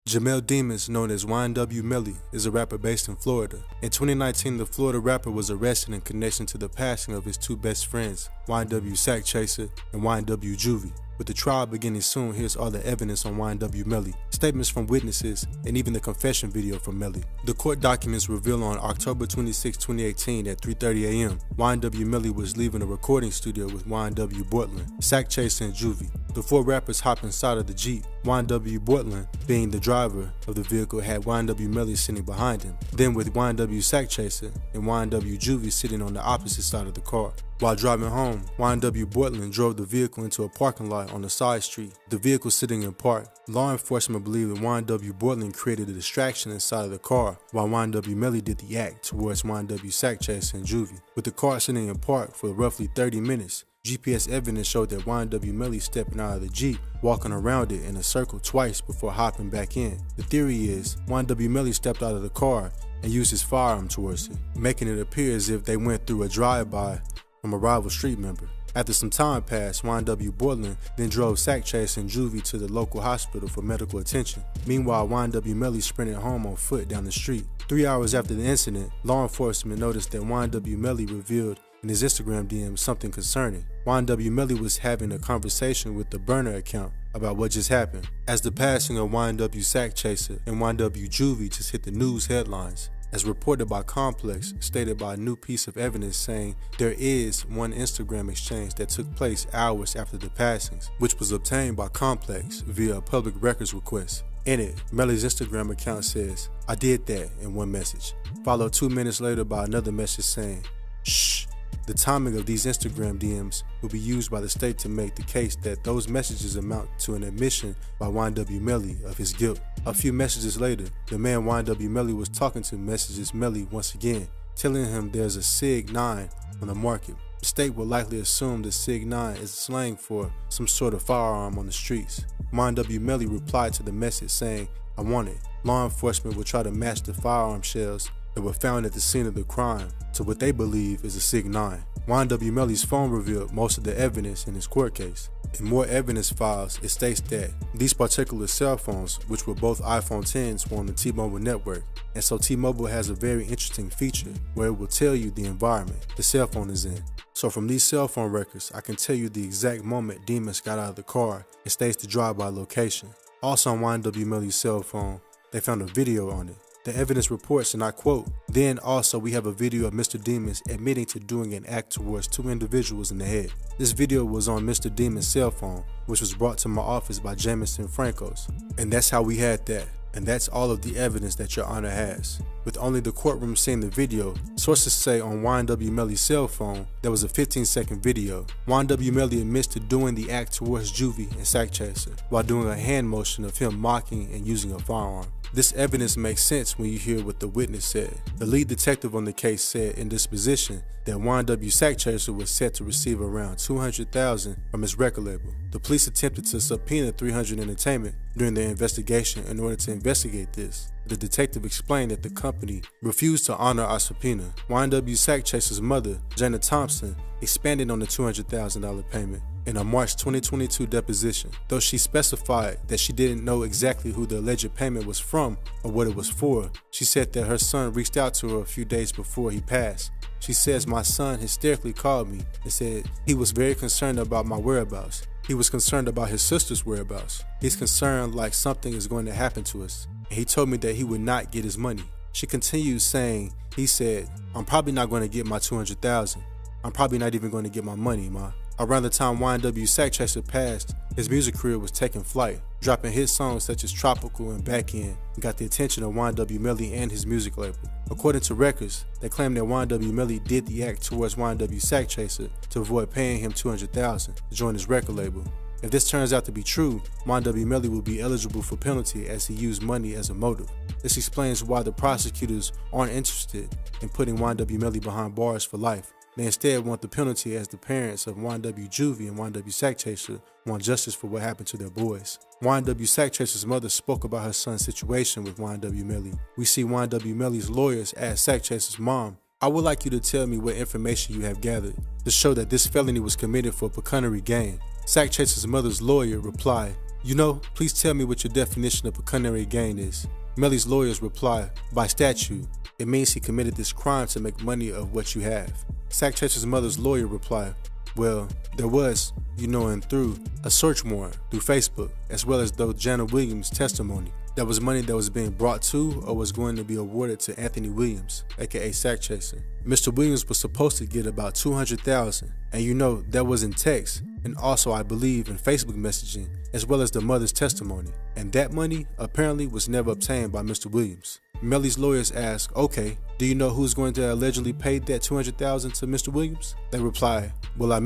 Jamel Demas, known as YNW Melly, is a rapper based in Florida. In 2019, the Florida rapper was arrested in connection to the passing of his two best friends, YNW Sack Chaser and YNW Juvie. With the trial beginning soon, here's all the evidence on YNW Melly, statements from witnesses, and even the confession video from Melly. The court documents reveal on October 26, 2018 at 3:30 a.m., YNW Melly was leaving a recording studio with YNW Portland, Sack Chaser, and Juvie. The four rappers hop inside of the Jeep. YNW Portland, being the driver of the vehicle, had YNW Melly sitting behind him. Then with YNW Sack Chaser and YNW Juvie sitting on the opposite side of the car. While driving home, YNW Portland drove the vehicle into a parking lot on a side street. The vehicle sitting in park. Law enforcement believe that YNW Portland created a distraction inside of the car, while YNW Melly did the act towards YNW Sack Chaser and Juvie. With the car sitting in park for roughly 30 minutes, GPS evidence showed that YNW Melly stepping out of the Jeep, walking around it in a circle twice before hopping back in. The theory is YNW Melly stepped out of the car and used his firearm towards it, making it appear as if they went through a drive-by from a rival street member. After some time passed, YNW Portland then drove Sack Chaser and Juvie to the local hospital for medical attention. Meanwhile, YNW Melly sprinted home on foot down the street. 3 hours after the incident, law enforcement noticed that YNW Melly revealed in his Instagram DM something concerning. YNW Melly was having a conversation with the burner account about what just happened, as the passing of YNW Sack Chaser and YNW Juvie just hit the news headlines. As reported by Complex, stated by a new piece of evidence saying there is one Instagram exchange that took place hours after the passings, which was obtained by Complex via a public records request. In it, Melly's Instagram account says, "I did that," in one message, followed 2 minutes later by another message saying, "Shh." The timing of these Instagram DMs will be used by the state to make the case that those messages amount to an admission by YNW Melly of his guilt. A few messages later, the man YNW Melly was talking to messages Melly once again, telling him there's a Sig 9 on the market. The state will likely assume that Sig 9 is slang for some sort of firearm on the streets. YNW Melly replied to the message saying, "I want it." Law enforcement will try to match the firearm shells that were found at the scene of the crime to what they believe is a Sig 9. YNW Melly's phone revealed most of the evidence in his court case. In more evidence files, it states that these particular cell phones, which were both iPhone 10s, were on the T-Mobile network, and so T-Mobile has a very interesting feature where it will tell you the environment the cell phone is in. So from these cell phone records, I can tell you the exact moment Demas got out of the car and states the drive-by location. Also on YNW Melly's cell phone, they found a video on it. The evidence reports, and I quote, "Then also we have a video of Mr. Demas admitting to doing an act towards two individuals in the head." This video was on Mr. Demas' cell phone, which was brought to my office by Jamison Francos. And that's how we had that. And that's all of the evidence that Your Honor has. With only the courtroom seeing the video, sources say on YNW Melly's cell phone, there was a 15-second video. YNW Melly admits to doing the act towards Juvie and Sack Chaser, while doing a hand motion of him mocking and using a firearm. This evidence makes sense when you hear what the witness said. The lead detective on the case said in disposition that YNW Sack Chaser was set to receive around $200,000 from his record label. The police attempted to subpoena 300 Entertainment during their investigation in order to investigate this. The detective explained that the company refused to honor our subpoena. YNW Sack Chaser's mother, Jana Thompson, expanded on the $200,000 payment in a March 2022 deposition, though she specified that she didn't know exactly who the alleged payment was from or what it was for. She said that her son reached out to her a few days before he passed. She says, "My son hysterically called me and said he was very concerned about my whereabouts. He was concerned about his sister's whereabouts. He's concerned like something is going to happen to us. And he told me that he would not get his money." She continues saying, "He said, I'm probably not going to get my $200,000. I'm probably not even going to get my money, Ma." Around the time YNW Sack Chaser passed, his music career was taking flight, dropping hit songs such as Tropical and Back In, and got the attention of YNW Melly and his music label. According to records, they claim that YNW Melly did the act towards YNW Sack Chaser to avoid paying him $200,000 to join his record label. If this turns out to be true, YNW Melly will be eligible for penalty as he used money as a motive. This explains why the prosecutors aren't interested in putting YNW Melly behind bars for life. They instead want the penalty as the parents of YNW Juvie and YNW Sack Chaser want justice for what happened to their boys. YNW Sack Chaser's mother spoke about her son's situation with YNW Melly. We see YNW Melly's lawyers ask Sack Chaser's mom, "I would like you to tell me what information you have gathered to show that this felony was committed for pecuniary gain." Sack Chaser's mother's lawyer replied, You know, please tell me what your definition of pecuniary gain is. Melly's lawyers reply, by statute, it means he committed this crime to make money of what you have. Sack Chaser's mother's lawyer replied, well, there was, and through a search warrant through Facebook, as well as though Jana Williams' testimony, that was money that was being brought to or was going to be awarded to Anthony Williams, aka Sack Chaser. Mr. Williams was supposed to get about $200,000, and that was in text, and also I believe in Facebook messaging, as well as the mother's testimony, and that money apparently was never obtained by Mr. Williams. Melly's lawyers ask, okay, do you know who's going to allegedly pay that $200,000 to Mr. Williams? They reply, well, I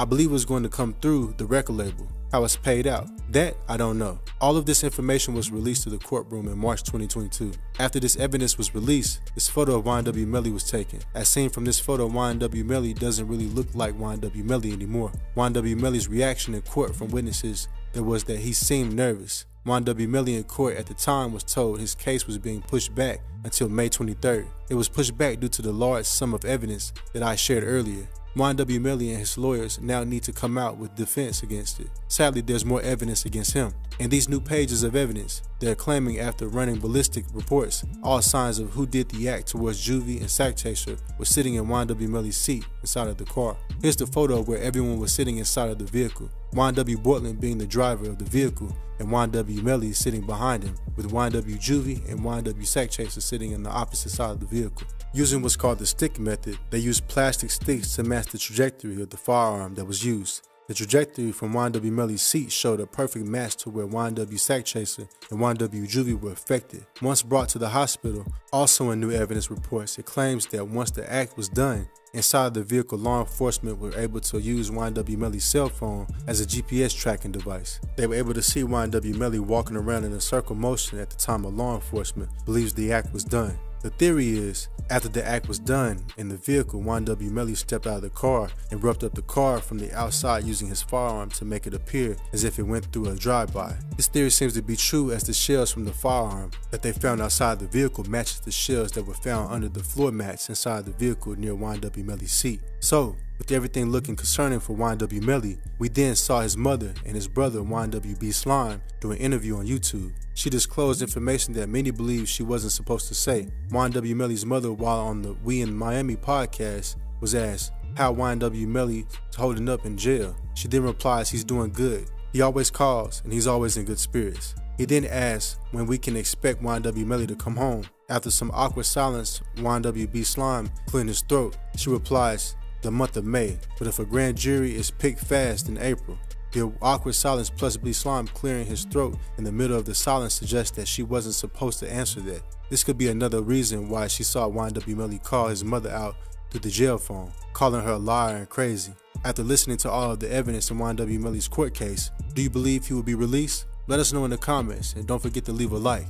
believe it was going to come through the record label. How it's paid out, that I don't know. All of this information was released to the courtroom in March 2022. After this evidence was released, this photo of YNW Melly was taken. As seen from this photo, YNW Melly doesn't really look like YNW Melly anymore. YNW Melly's reaction in court from witnesses was that he seemed nervous. YNW Melly in court at the time was told his case was being pushed back until May 23rd. It was pushed back due to the large sum of evidence that I shared earlier. YNW Melly and his lawyers now need to come out with defense against it. Sadly, there's more evidence against him. In these new pages of evidence, they're claiming after running ballistic reports, all signs of who did the act towards Juvie and Sack Chaser were sitting in YNW Melly's seat inside of the car. Here's the photo where everyone was sitting inside of the vehicle. YNW Bortland being the driver of the vehicle and YNW Melly sitting behind him, with YNW Juvie and YNW Sack Chaser sitting on the opposite side of the vehicle. Using what's called the stick method, they used plastic sticks to match the trajectory of the firearm that was used. The trajectory from YNW Melly's seat showed a perfect match to where YNW Sack Chaser and YNW Juvie were affected. Once brought to the hospital, also in new evidence reports, it claims that once the act was done, inside the vehicle, law enforcement were able to use YNW Melly's cell phone as a GPS tracking device. They were able to see YNW Melly walking around in a circle motion at the time of law enforcement believes the act was done. The theory is, after the act was done in the vehicle, YNW Melly stepped out of the car and roughed up the car from the outside using his firearm to make it appear as if it went through a drive-by. This theory seems to be true as the shells from the firearm that they found outside the vehicle matches the shells that were found under the floor mats inside the vehicle near YNW Melly's seat. So, with everything looking concerning for YNW Melly, we then saw his mother and his brother YNW Slime do an interview on YouTube. She disclosed information that many believe she wasn't supposed to say. YNW Melly's mother, while on the We in Miami podcast, was asked how YNW Melly is holding up in jail. She then replies he's doing good. He always calls and he's always in good spirits. He then asks when we can expect YNW Melly to come home. After some awkward silence, YNW Slime clearing his throat, she replies, the month of May, but if a grand jury is picked fast in April. The awkward silence plus B Slime clearing his throat in the middle of the silence suggests that she wasn't supposed to answer that. This could be another reason why she saw YNW Melly call his mother out through the jail phone, calling her a liar and crazy. After listening to all of the evidence in YNW Melly's court case, do you believe he will be released? Let us know in the comments, and don't forget to leave a like.